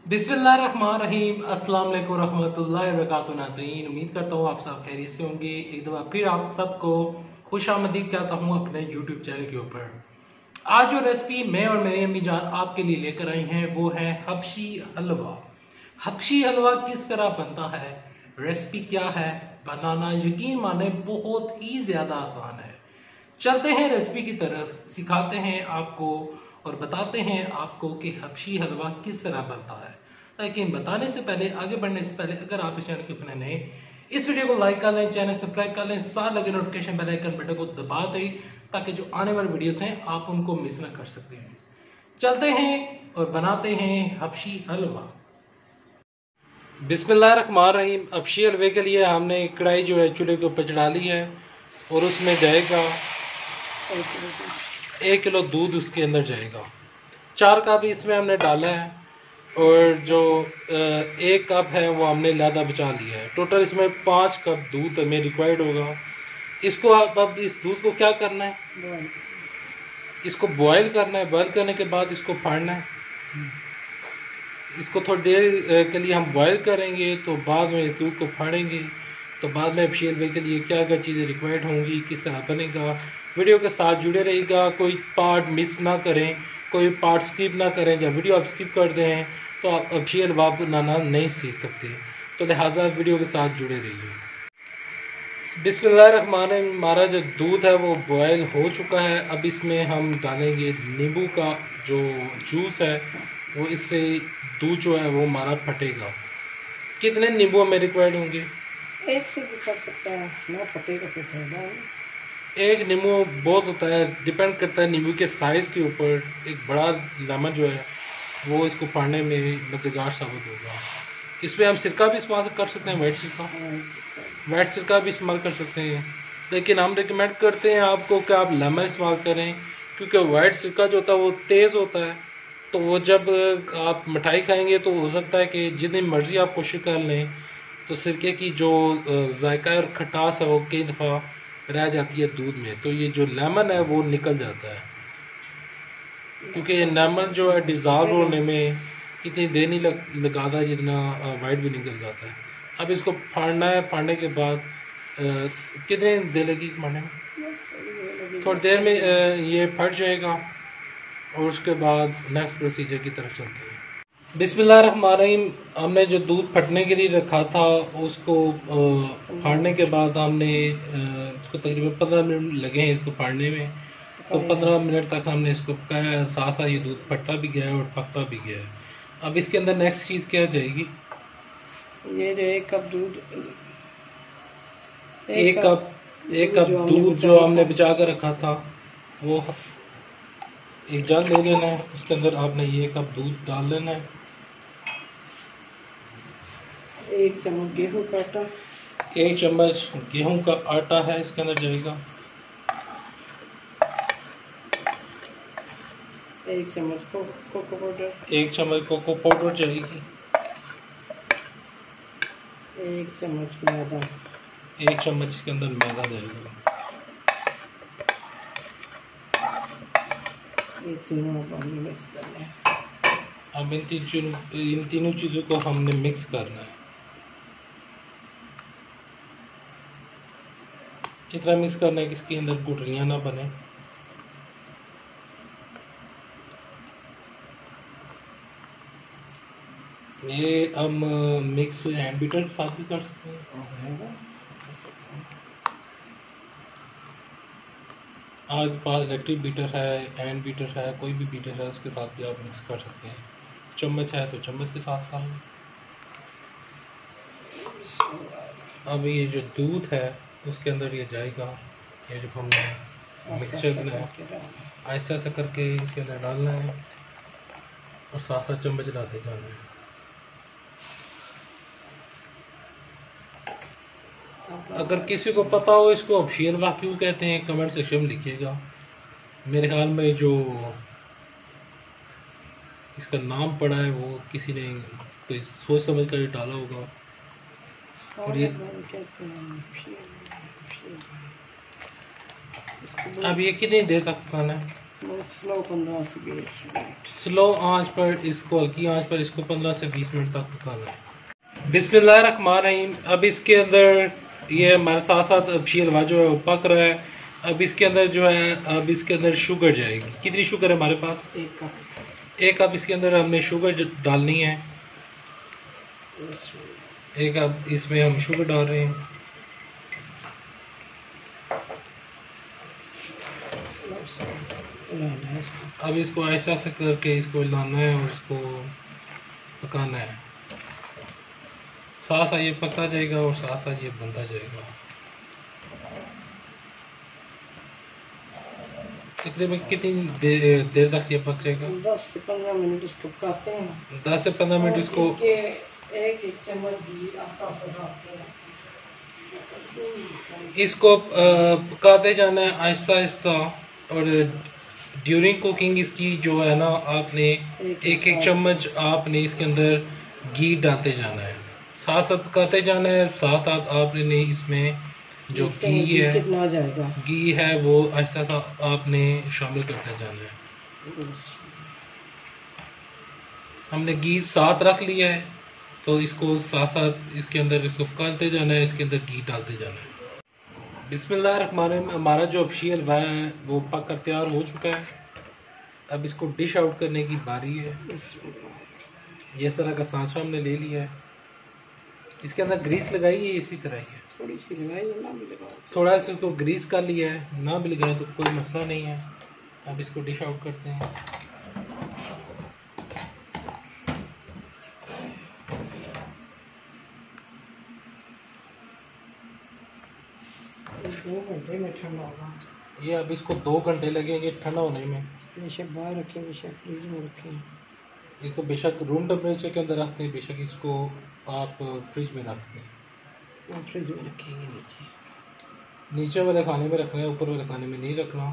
बिस्मिल्लाहिर्रहमानिर्रहीम। अस्सलाम वालेकुम रहमतुल्लाहि व बरकातुहू। नाज़रीन, उम्मीद करता हूँ आप सब खैरियत से होंगे। एक दफ़ा फिर आप सबको खुशामदीद कहता हूँ अपने यूट्यूब चैनल के ऊपर। आज जो रेसिपी मैं और मेरी अम्मी जान आपके लिए लेकर आई हैं वो है हबशी हलवा। हबशी हलवा किस तरह बनता है, रेसिपी क्या है, बनाना यकीन माने बहुत ही ज़्यादा आसान है। चलते हैं रेसिपी की तरफ, सिखाते हैं आपको और बताते हैं आपको कि हबशी हलवा किस तरह बनता है। लेकिन बताने से पहले, आगे बढ़ने से पहले, अगर आप इस चैनल के ऊपर नए, इस वीडियो को लाइक कर लें, चैनल सब्सक्राइब कर लें, साथ लगे नोटिफिकेशन बेल आइकन बटन को दबा दें ताकि जो आने वाले वीडियोस हैं आप उनको मिस ना कर सकते हैं। चलते हैं और बनाते हैं हबशी हलवा। बिस्मिल्लाहिर्रहमानिर्रहीम। हबशी हलवे के लिए हमने कढ़ाई जो है चूल्हे के ऊपर चढ़ा ली है और उसमें जाएगा 1 किलो दूध। उसके अंदर जाएगा 4 कप इसमें हमने डाला है और जो 1 कप है वो हमने लादा बचा लिया है। टोटल इसमें 5 कप दूध हमें रिक्वायर्ड होगा। इसको अब इस दूध को क्या करना है, इसको बॉयल करना है। बॉयल करने के बाद इसको फाड़ना है। इसको थोड़ी देर के लिए हम बॉयल करेंगे तो बाद में इस दूध को फाड़ेंगे। तो बाद में हबशी हलवे के लिए क्या क्या चीज़ें रिक्वायर्ड होंगी, किस तरह बनेगा, वीडियो के साथ जुड़े रहिएगा। कोई पार्ट मिस ना करें, कोई पार्ट स्किप ना करें। जब वीडियो आप स्किप कर दें तो आप हबशी हलवा बनाना नहीं सीख सकते। तो लिहाजा वीडियो के साथ जुड़े रहिए। बिस्मिल्लाहिर्रहमानिर्रहीम। हमारा जो दूध है वो बॉयल हो चुका है। अब इसमें हम डालेंगे नींबू का जो जूस है, वो इससे दूध जो है वो हमारा फटेगा। कितने नींबू हमें रिक्वायर्ड होंगे? 1 से भी कर सकता है ना, फटेगा तो फायदा। 1 नींबू बहुत होता है, डिपेंड करता है नींबू के साइज़ के ऊपर। एक बड़ा लेमन जो है वो इसको फाड़ने में मददगार साबित होगा। इसमें हम सिरका भी इस्तेमाल कर सकते हैं, वाइट सिरका भी इस्तेमाल कर सकते हैं। लेकिन हम रिकमेंड करते हैं आपको कि आप लेमन इस्तेमाल करें, क्योंकि वाइट सिरका जो होता है वो तेज़ होता है। तो वो जब आप मिठाई खाएंगे तो हो सकता है कि जितनी मर्ज़ी आप कोशिश कर लें तो सिरके की जो जायका और खटास है वो कई दफ़ा रह जाती है दूध में। तो ये जो लेमन है वो निकल जाता है, क्योंकि ये लेमन जो है डिज़ाल्व होने में इतनी देर नहीं लगाता जितना वाइट विनेगर लगाता है। अब इसको फाड़ना है। फाड़ने के बाद कितनी देर लगी फाड़ने में? थोड़ी देर में ये फट जाएगा और उसके बाद नेक्स्ट प्रोसीजर की तरफ चलते हैं। बिस्मिल्लाहिर्रहमानिर्रहीम। हमने जो दूध फटने के लिए रखा था उसको फाड़ने के बाद हमने इसको तकरीबन 15 मिनट लगे हैं इसको फाड़ने में। तो 15 मिनट तक हमने इसको पकाया, साथ साथ ये दूध फटता भी गया है और पकता भी गया है। अब इसके अंदर नेक्स्ट चीज़ क्या जाएगी? ये जो 1 कप दूध, 1 कप दूध जो हमने बचा कर रखा था वो एक जग ले लेना है। उसके अंदर आपने ये 1 कप दूध डाल लेना है। 1 चम्मच गेहूं का आटा, 1 चम्मच गेहूं का आटा है इसके अंदर जाएगा। 1 चम्मच कोको पाउडर, 1 चम्मच कोको पाउडर जाएगी। 1 चम्मच मैदा, 1 चम्मच इसके अंदर मैदा जाएगा। ये तीनों पानी मिक्स करना है। अब इन तीनों चीज़ों को हमने मिक्स करना है। इतना मिक्स करना है कि इसके अंदर गुठलियाँ ना बने। ये हम मिक्स हैंड बीटर के साथ भी कर सकते हैं। आपके पास इलेक्ट्रिक बीटर है, हैंड बीटर है, कोई भी बीटर है उसके साथ भी आप मिक्स कर सकते हैं। चम्मच है तो चम्मच के साथ कर लें। अब ये जो दूध है उसके अंदर ये जाएगा। ये जो हमने मिक्सचर बनाया ऐसा ऐसा करके इसके अंदर डालना है और साथ साथ चम्मच डालते जाना है। अगर किसी को पता हो इसको हबशी हलवा क्यों कहते हैं कमेंट सेक्शन में लिखिएगा। मेरे ख्याल में जो इसका नाम पड़ा है वो किसी ने कोई सोच समझ कर डाला होगा। और ये अब ये कितनी देर तक पकाना है? स्लो 15 से 20 मिनट। स्लो आंच पर इसको, हल्की आंच पर इसको 15 से 20 मिनट तक पकाना है। बिस्मिल्लाहिर्रहमानिर्रहीम। अब इसके अंदर ये हमारे साथ साथ अबशी हलवा जो है वो पक रहा है। अब इसके अंदर जो है, अब इसके अंदर शुगर जाएगी। कितनी शुगर है हमारे पास? 1 कप। 1 कप इसके अंदर हमने शुगर डालनी है। 1 कप इसमें हम शुगर डाल रहे हैं। अब इसको ऐसा से करके इसको हिलाना है और इसको पकाना है। साथ साथ ये पकता जाएगा और साथ साथ ये बनता जाएगा। तकरीबन कितनी देर तक ये पक जाएगा? 10 से 15 मिनट इसको पकाते हैं। 10 से 15 मिनट इसको एक चम्मच घी आस्ता आस्ता डालते हैं। इसको पकाते जाना है आहिस्ता आहिस्ता। और ड्यूरिंग कुकिंग इसकी जो है ना, आपने एक चम्मच आपने इसके अंदर घी डालते जाना है। साथ साथ पकाते जाना है। साथ साथ आपने इसमें जो घी है वो ऐसा सा आपने शामिल करते जाना है। हमने घी साथ रख लिया है, तो इसको साथ साथ इसके अंदर इसको पकाते जाना है, इसके अंदर घी डालते जाना है। बिस्मिल्लाहिर्रहमानिर्रहीम। हमारा जो अबशी हलवा है वो पक कर तैयार हो चुका है। अब इसको डिश आउट करने की बारी है। ये इस तरह का सांचा हमने ले लिया है। इसके अंदर ग्रीस लगाई है, इसी तरह ही है। थोड़ी सी लगाई है, ना भी लगाओ। थोड़ा सा इसको ग्रीस कर लिया है, ना भी लगाए तो कोई मसला नहीं है। अब इसको डिश आउट करते हैं। 2 घंटे में ठंडा होगा ये। अब इसको 2 घंटे लगेंगे ठंडा होने में। बेशक बाहर रखें, बेशक फ्रिज में रखें। इसको बेशक रूम टेम्परेचर के अंदर रखते हैं, बेशक इसको आप फ्रिज में रखते हैं। फ्रिज में रखेंगे नीचे वाले खाने में रखना है, ऊपर वाले खाने में नहीं रखना।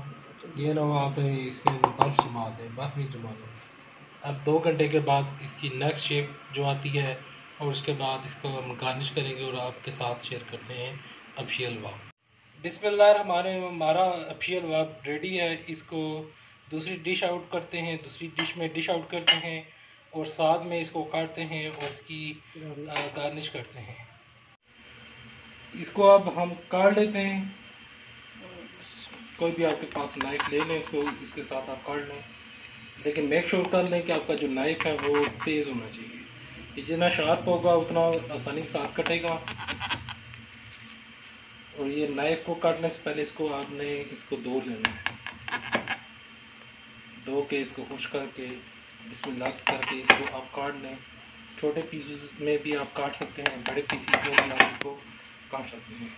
ये ना हो आपने इसमें बर्फ़ जमा दें, बर्फ़ नहीं जमा दें। अब 2 घंटे के बाद इसकी नेक्स्ट शेप जो आती है, और उसके बाद इसको हम गार्निश करेंगे और आपके साथ शेयर करते हैं अबशी हलवा। बिस्मिल्लाहिर्रहमानिर्रहीम। हमारा अबशी हलवा रेडी है। इसको दूसरी डिश आउट करते हैं, दूसरी डिश में डिश आउट करते हैं और साथ में इसको काटते हैं और इसकी गार्निश करते हैं। इसको अब हम काट लेते हैं। कोई भी आपके पास नाइफ ले लें, इसको इसके साथ आप काट लें, लेकिन मेक श्योर कर लें कि आपका जो नाइफ है वो तेज़ होना चाहिए। ये जितना शार्प होगा उतना आसानी के साथ कटेगा। और ये नाइफ को काटने से पहले इसको आपने इसको धो लेना है। धो के इसको खुश करके बिस्मिल्लाह करके इसको आप काट लें। छोटे पीसेस में भी आप काट सकते हैं, बड़े पीसेस में भी आप इसको काट सकते हैं।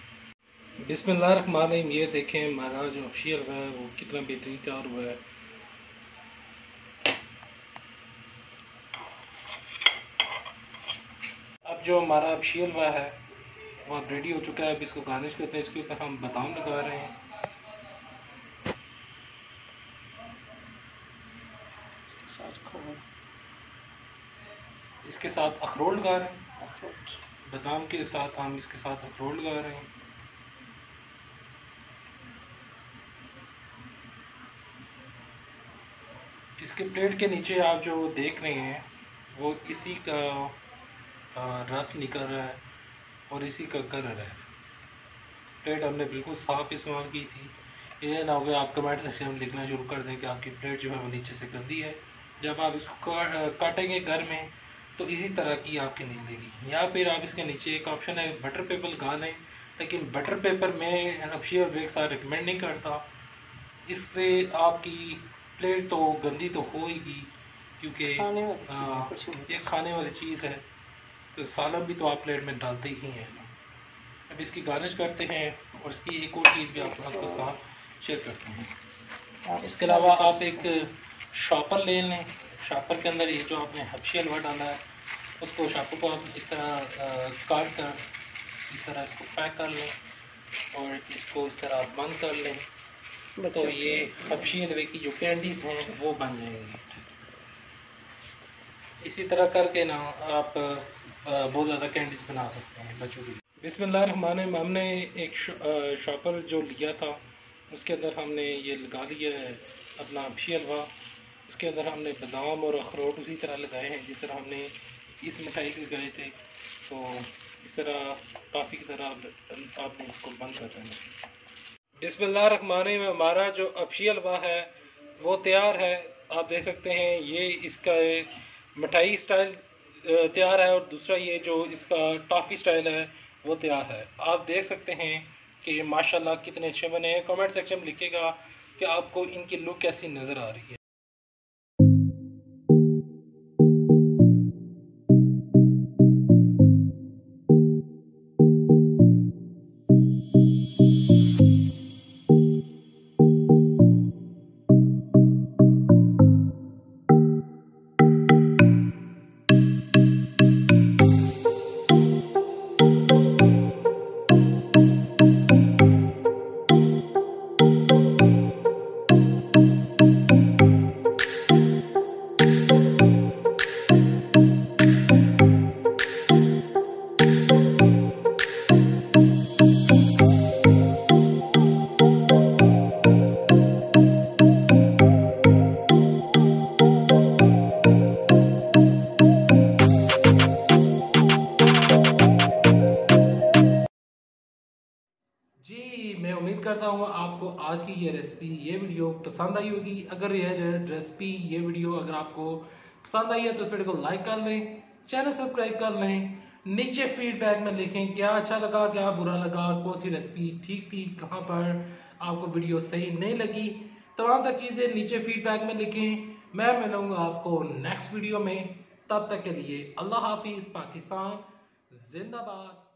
बिस्मिल्लाहिर्रहमानिर्रहीम। ये देखें हमारा जो अबशी हलवा है वो कितना बेहतरीन तैयार हुआ है। अब जो हमारा अबशी हलवा है वो अब रेडी हो चुका है। अब इसको गार्निश करते हैं। इसके ऊपर हम बादाम लगा रहे हैं। इसके साथ अखरोट लगा रहे हैं। बादाम के साथ हम इसके साथ अखरोट लगा रहे हैं। इसके प्लेट के नीचे आप जो देख रहे हैं वो इसी का रस निकल रहा है और इसी का कलर है। प्लेट हमने बिल्कुल साफ़ इस्तेमाल की थी। ये ना हो गया आप कमेंट सेक्शन में लिखना शुरू कर दें कि आपकी प्लेट जो है वो नीचे से गंदी है। जब आप इसको काटेंगे घर में तो इसी तरह की आपकी निकलेगी। या फिर आप इसके नीचे एक ऑप्शन है बटर पेपर लगा लें, लेकिन बटर पेपर मैं अबशी हलवे के साथ रिकमेंड नहीं करता। इससे आपकी प्लेट तो गंदी तो होगी, क्योंकि ये खाने वाली चीज़ है, तो सालन भी तो आप प्लेट में डालते ही हैं ना। अब इसकी गार्निश करते हैं और इसकी एक और चीज़ भी आपके साथ शेयर करते हैं। इसके अलावा आप एक शॉपर ले लें। शॉपर के अंदर ये जो आपने अबशी हलवा डाला है उसको, शॉपर को आप इस तरह काट कर इस तरह इसको पैक कर लें और इसको इस तरह बंद कर लें, तो ये अबशी हलवे की जो कैंडीज़ हैं वो बन जाएंगी। इसी तरह करके ना आप बहुत ज़्यादा कैंडीज़ बना सकते हैं बच्चों के लिए। बिस्मिल्लाहिर्रहमानिर्रहीम। हमने एक शॉपर जो लिया था उसके अंदर हमने ये लगा दिया है अपना अफशी हलवा। उसके अंदर हमने बादाम और अखरोट उसी तरह लगाए हैं जिस तरह हमने इस मिठाई के लगाए थे। तो इस तरह टॉफ़ी की तरह आपने इसको बंद कर देना। बिस्मिल्लाहिर्रहमानिर्रहीम। हमारा जो अफशी हलवा है वो तैयार है। आप देख सकते हैं ये इसका मिठाई स्टाइल तैयार है और दूसरा ये जो इसका टॉफ़ी स्टाइल है वो तैयार है। आप देख सकते हैं कि माशाल्लाह कितने अच्छे बने हैं। कमेंट सेक्शन में लिखिएगा कि आपको इनकी लुक कैसी नज़र आ रही है। जी, मैं उम्मीद करता हूँ आपको आज की ये वीडियो पसंद आई होगी। अगर ये वीडियो अगर आपको पसंद आई है तो इस वीडियो को लाइक कर लें, चैनल सब्सक्राइब कर लें। नीचे फीडबैक में लिखें क्या अच्छा लगा, क्या बुरा लगा, कौन सी रेसिपी ठीक थी, कहाँ पर आपको वीडियो सही नहीं लगी। तमाम तर चीज़ें नीचे फीडबैक में लिखें। मैं मिलूँगा आपको नेक्स्ट वीडियो में। तब तक के लिए अल्लाह हाफिज़। पाकिस्तान जिंदाबाद।